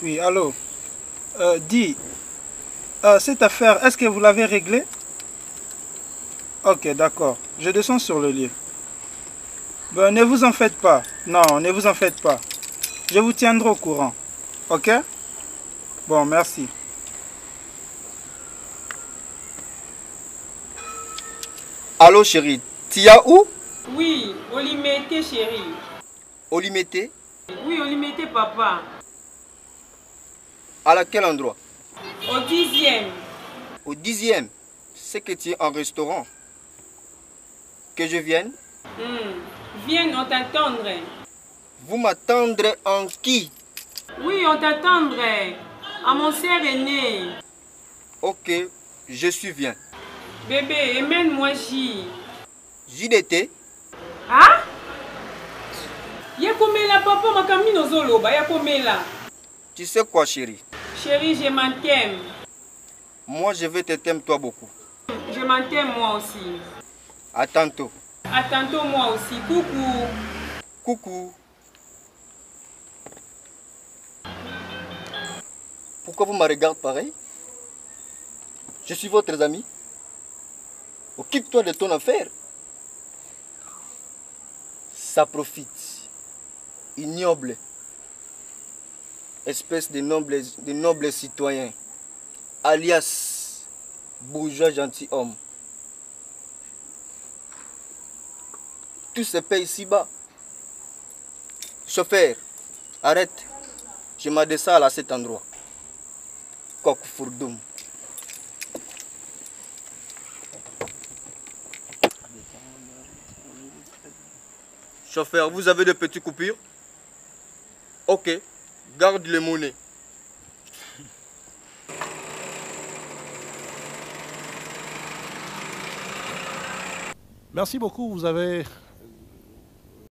Oui, allô. Dis, cette affaire, est-ce que vous l'avez réglée? Ok, d'accord. Je descends sur le lieu. Ben, ne vous en faites pas. Non, ne vous en faites pas. Je vous tiendrai au courant. Ok? Bon, merci. Allô chérie, Tia où? Oui, Olimete chérie. Olimete? Oui, Olimete papa. À quel endroit? Au 10e. Au 10e. C'est que tu es en restaurant. Que je vienne? Viens, on t'attendrait. Vous m'attendrez en qui? Oui, on t'attendrait. À mon sœur aîné. Ok, je suis bien. Bébé, emmène-moi J. JDT? Ah? Yakomela papa makamino zoloba, yakomela. Tu sais quoi chérie? Chérie, je m'en t'aime. Moi je vais te t'aimer toi beaucoup. Je m'en t'aime moi aussi. À tantôt. À tantôt moi aussi. Coucou. Coucou. Pourquoi vous me regardez pareil? Je suis votre ami. Occupe-toi de ton affaire. Ça profite. Ignoble. Espèce de nobles citoyens. Alias bourgeois gentilhomme. Tout se paye ici-bas. Chauffeur, arrête. Je m'en descends à cet endroit. Coq fourdoum. Chauffeur, vous avez de petites coupures? Ok, garde les monnaies. Merci beaucoup, vous avez